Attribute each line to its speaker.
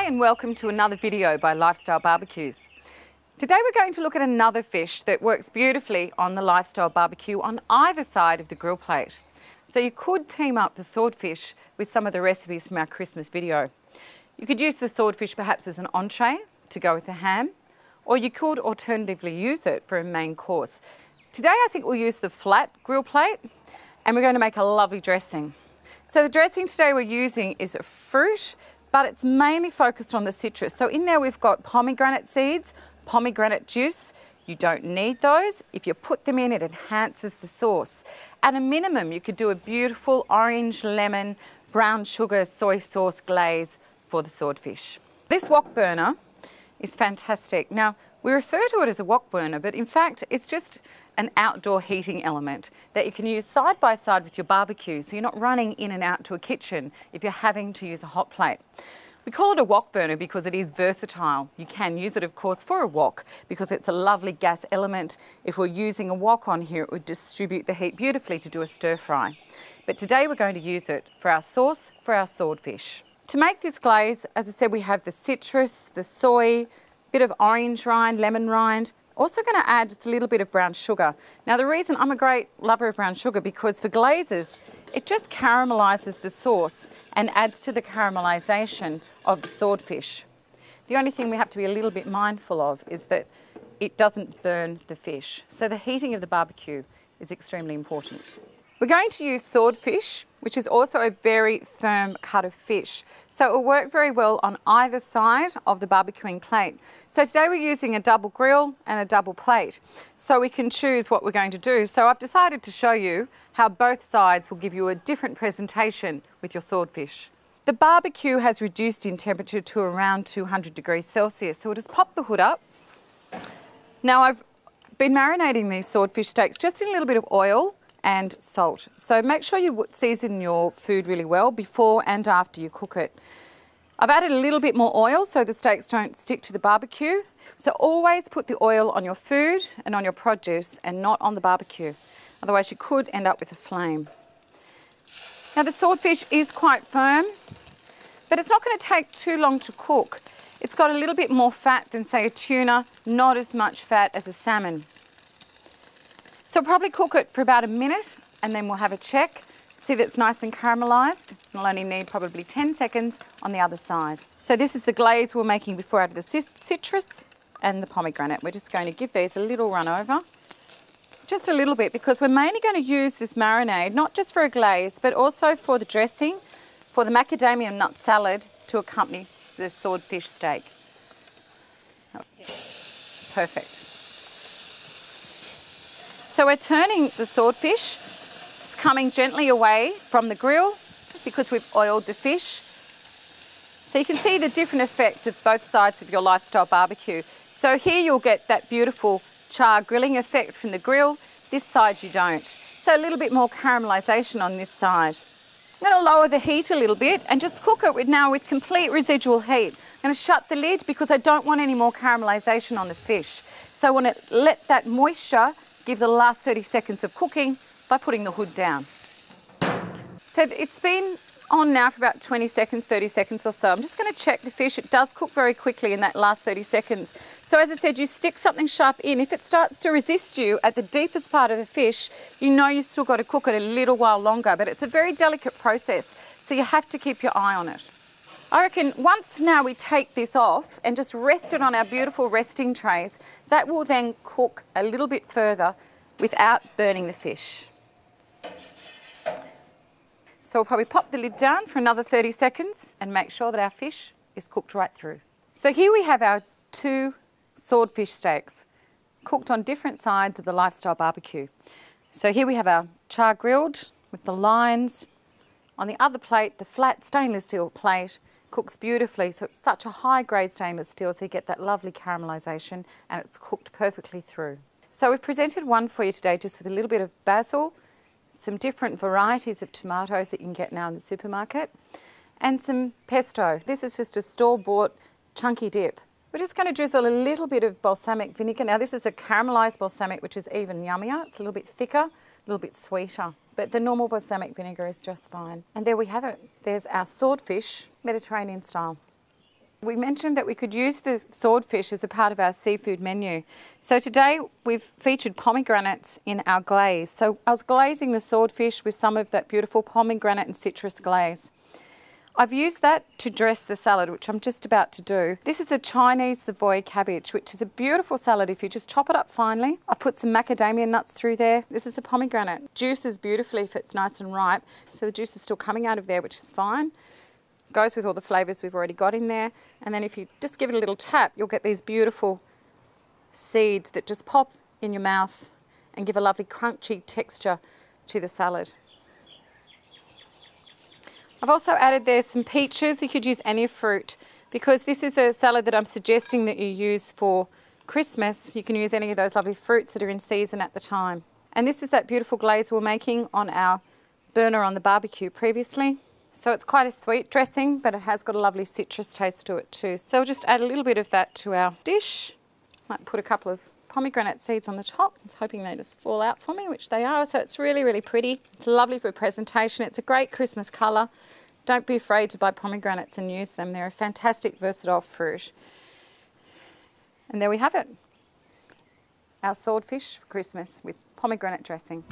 Speaker 1: Hi and welcome to another video by Lifestyle Barbecues. Today we're going to look at another fish that works beautifully on the Lifestyle Barbecue on either side of the grill plate. So you could team up the swordfish with some of the recipes from our Christmas video. You could use the swordfish perhaps as an entree to go with the ham, or you could alternatively use it for a main course. Today I think we'll use the flat grill plate and we're going to make a lovely dressing. So the dressing today we're using is a fruit, but it's mainly focused on the citrus. So in there we've got pomegranate seeds, pomegranate juice. You don't need those. If you put them in, it enhances the sauce. At a minimum, you could do a beautiful orange, lemon, brown sugar, soy sauce glaze for the swordfish. This wok burner is fantastic. Now, we refer to it as a wok burner, but in fact, it's just an outdoor heating element that you can use side by side with your barbecue, so you're not running in and out to a kitchen if you're having to use a hot plate. We call it a wok burner because it is versatile. You can use it, of course, for a wok because it's a lovely gas element. If we're using a wok on here, it would distribute the heat beautifully to do a stir fry. But today we're going to use it for our sauce for our swordfish. To make this glaze, as I said, we have the citrus, the soy, bit of orange rind, lemon rind. Also going to add just a little bit of brown sugar. Now the reason I'm a great lover of brown sugar because for glazes, it just caramelizes the sauce and adds to the caramelization of the swordfish. The only thing we have to be a little bit mindful of is that it doesn't burn the fish. So the heating of the barbecue is extremely important. We're going to use swordfish, which is also a very firm cut of fish. So it will work very well on either side of the barbecuing plate. So today we're using a double grill and a double plate. So we can choose what we're going to do. So I've decided to show you how both sides will give you a different presentation with your swordfish. The barbecue has reduced in temperature to around 200 degrees Celsius. So we'll just pop the hood up. Now I've been marinating these swordfish steaks just in a little bit of oil and salt. So make sure you season your food really well before and after you cook it. I've added a little bit more oil so the steaks don't stick to the barbecue. So always put the oil on your food and on your produce and not on the barbecue. Otherwise you could end up with a flame. Now the swordfish is quite firm, but it's not going to take too long to cook. It's got a little bit more fat than say a tuna, not as much fat as a salmon. So probably cook it for about a minute and then we'll have a check, see that it's nice and caramelised. We'll only need probably 10 seconds on the other side. So this is the glaze we're making before out of the citrus and the pomegranate. We're just going to give these a little run over, just a little bit, because we're mainly going to use this marinade, not just for a glaze, but also for the dressing, for the macadamia nut salad to accompany the swordfish steak. Perfect. So we're turning the swordfish. It's coming gently away from the grill because we've oiled the fish. So you can see the different effect of both sides of your lifestyle barbecue. So here you'll get that beautiful char grilling effect from the grill. This side you don't. So a little bit more caramelisation on this side. I'm going to lower the heat a little bit and just cook it now with complete residual heat. I'm going to shut the lid because I don't want any more caramelisation on the fish. So I want to let that moisture give the last 30 seconds of cooking by putting the hood down. So it's been on now for about 20 seconds, 30 seconds or so. I'm just going to check the fish. It does cook very quickly in that last 30 seconds. So as I said, you stick something sharp in. If it starts to resist you at the deepest part of the fish, you know you've still got to cook it a little while longer, but it's a very delicate process, so you have to keep your eye on it. I reckon once now we take this off and just rest it on our beautiful resting trays, that will then cook a little bit further without burning the fish. So we'll probably pop the lid down for another 30 seconds and make sure that our fish is cooked right through. So here we have our two swordfish steaks cooked on different sides of the lifestyle barbecue. So here we have our char grilled with the lines. On the other plate, the flat stainless steel plate cooks beautifully, so it's such a high grade stainless steel, so you get that lovely caramelisation and it's cooked perfectly through. So we've presented one for you today just with a little bit of basil, some different varieties of tomatoes that you can get now in the supermarket, and some pesto. This is just a store-bought chunky dip. We're just going to drizzle a little bit of balsamic vinegar. Now this is a caramelised balsamic, which is even yummier. It's a little bit thicker, a little bit sweeter. But the normal balsamic vinegar is just fine. And there we have it. There's our swordfish, Mediterranean style. We mentioned that we could use the swordfish as a part of our seafood menu. So today we've featured pomegranates in our glaze. So I was glazing the swordfish with some of that beautiful pomegranate and citrus glaze. I've used that to dress the salad, which I'm just about to do. This is a Chinese Savoy cabbage, which is a beautiful salad if you just chop it up finely. I put some macadamia nuts through there. This is a pomegranate. Juices beautifully if it's nice and ripe, so the juice is still coming out of there, which is fine. Goes with all the flavours we've already got in there. And then if you just give it a little tap, you'll get these beautiful seeds that just pop in your mouth and give a lovely crunchy texture to the salad. I've also added there some peaches. You could use any fruit because this is a salad that I'm suggesting that you use for Christmas. You can use any of those lovely fruits that are in season at the time. And this is that beautiful glaze we're making on our burner on the barbecue previously. So it's quite a sweet dressing, but it has got a lovely citrus taste to it too. So we'll just add a little bit of that to our dish. Might put a couple of pomegranate seeds on the top. I was hoping they just fall out for me, which they are. So it's really, really pretty. It's lovely for presentation. It's a great Christmas colour. Don't be afraid to buy pomegranates and use them. They're a fantastic, versatile fruit. And there we have it. Our swordfish for Christmas with pomegranate dressing.